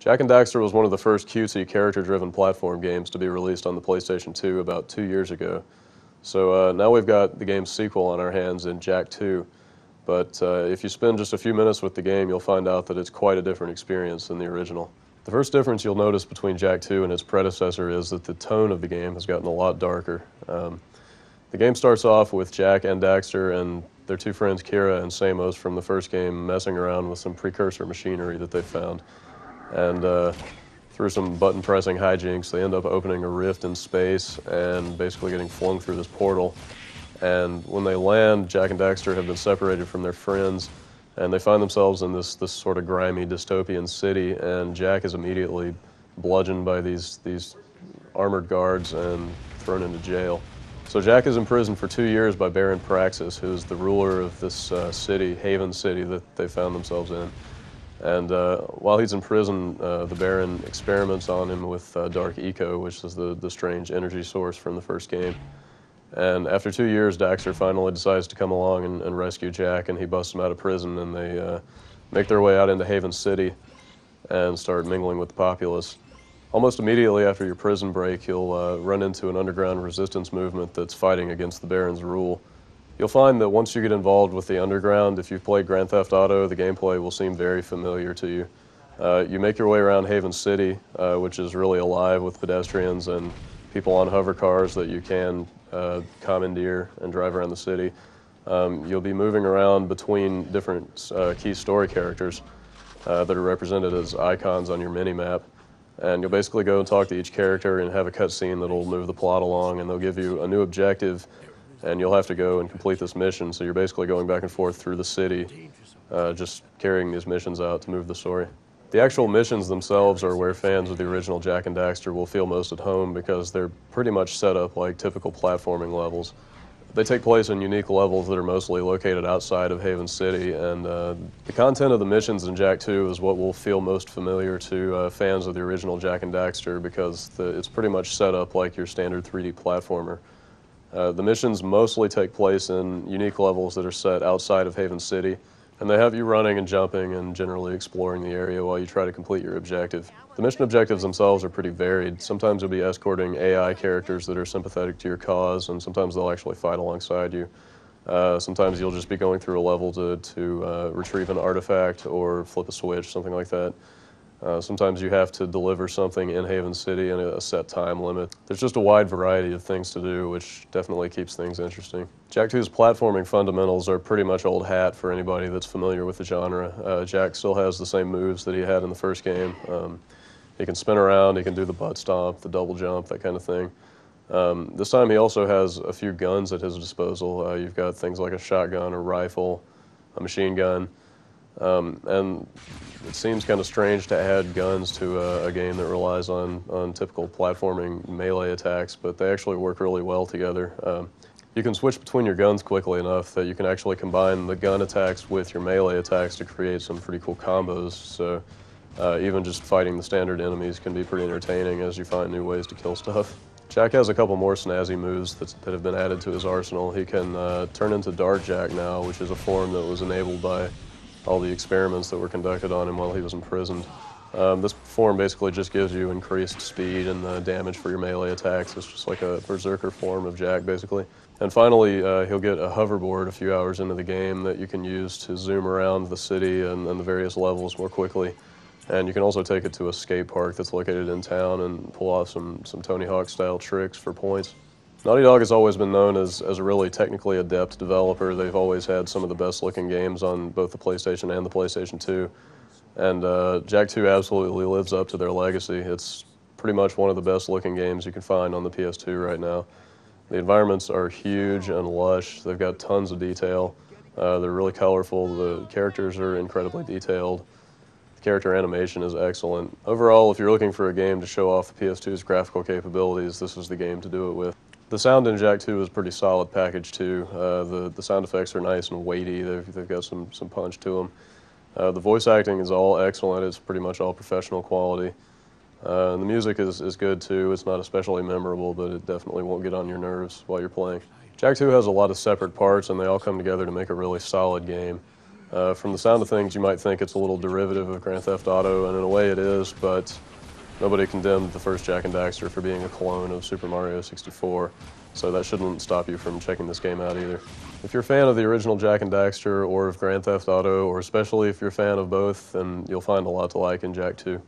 Jak and Daxter was one of the first cutesy character-driven platform games to be released on the PlayStation 2 about 2 years ago. So now we've got the game's sequel on our hands in Jak II. But if you spend just a few minutes with the game, you'll find out that it's quite a different experience than the original. The first difference you'll notice between Jak II and its predecessor is that the tone of the game has gotten a lot darker. The game starts off with Jak and Daxter and their two friends Kira and Samos from the first game messing around with some precursor machinery that they found. And through some button-pressing hijinks, they end up opening a rift in space and basically getting flung through this portal. And when they land, Jak and Daxter have been separated from their friends, and they find themselves in this sort of grimy dystopian city, and Jak is immediately bludgeoned by these armored guards and thrown into jail. So Jak is imprisoned for 2 years by Baron Praxis, who is the ruler of this city, Haven City, that they found themselves in. And while he's in prison, the Baron experiments on him with Dark Eco, which is the strange energy source from the first game. And after 2 years, Daxter finally decides to come along and rescue Jak, and he busts him out of prison, and they make their way out into Haven City and start mingling with the populace. Almost immediately after your prison break, you'll run into an underground resistance movement that's fighting against the Baron's rule. You'll find that once you get involved with the underground, if you've played Grand Theft Auto, the gameplay will seem very familiar to you. You make your way around Haven City, which is really alive with pedestrians and people on hover cars that you can commandeer and drive around the city. You'll be moving around between different key story characters that are represented as icons on your mini-map. And you'll basically go and talk to each character and have a cutscene that'll move the plot along, and they'll give you a new objective, and you'll have to go and complete this mission. So you're basically going back and forth through the city, just carrying these missions out to move the story. The actual missions themselves are where fans of the original Jak and Daxter will feel most at home because they're pretty much set up like typical platforming levels. They take place in unique levels that are mostly located outside of Haven City, and the content of the missions in Jak II is what will feel most familiar to fans of the original Jak and Daxter because it's pretty much set up like your standard 3D platformer. The missions mostly take place in unique levels that are set outside of Haven City, and they have you running and jumping and generally exploring the area while you try to complete your objective. The mission objectives themselves are pretty varied. Sometimes you'll be escorting AI characters that are sympathetic to your cause, and sometimes they'll actually fight alongside you. Sometimes you'll just be going through a level to retrieve an artifact or flip a switch, something like that. Sometimes you have to deliver something in Haven City in a set time limit. There's just a wide variety of things to do, which definitely keeps things interesting. Jak II's platforming fundamentals are pretty much old hat for anybody that's familiar with the genre. Jak still has the same moves that he had in the first game. He can spin around, he can do the butt stomp, the double jump, that kind of thing. This time he also has a few guns at his disposal. You've got things like a shotgun, a rifle, a machine gun. And it seems kind of strange to add guns to a game that relies on typical platforming melee attacks, but they actually work really well together. You can switch between your guns quickly enough that you can actually combine the gun attacks with your melee attacks to create some pretty cool combos. So even just fighting the standard enemies can be pretty entertaining as you find new ways to kill stuff. Jak has a couple more snazzy moves that have been added to his arsenal. He can turn into Dark Jak now, which is a form that was enabled by all the experiments that were conducted on him while he was imprisoned. This form basically just gives you increased speed and damage for your melee attacks. It's just like a berserker form of Jak, basically. And finally, he'll get a hoverboard a few hours into the game that you can use to zoom around the city and the various levels more quickly. And you can also take it to a skate park that's located in town and pull off some Tony Hawk-style tricks for points. Naughty Dog has always been known as a really technically adept developer. They've always had some of the best-looking games on both the PlayStation and the PlayStation 2. And Jak II absolutely lives up to their legacy. It's pretty much one of the best-looking games you can find on the PS2 right now. The environments are huge and lush. They've got tons of detail. They're really colorful. The characters are incredibly detailed. The character animation is excellent. Overall, if you're looking for a game to show off the PS2's graphical capabilities, this is the game to do it with. The sound in Jak II is a pretty solid package too. The sound effects are nice and weighty. They've got some punch to them. The voice acting is all excellent. It's pretty much all professional quality. And the music is good too. It's not especially memorable, but it definitely won't get on your nerves while you're playing. Jak II has a lot of separate parts, and they all come together to make a really solid game. From the sound of things, you might think it's a little derivative of Grand Theft Auto, and in a way it is, but nobody condemned the first Jak and Daxter for being a clone of Super Mario 64, so that shouldn't stop you from checking this game out either. If you're a fan of the original Jak and Daxter or of Grand Theft Auto, or especially if you're a fan of both, then you'll find a lot to like in Jak 2.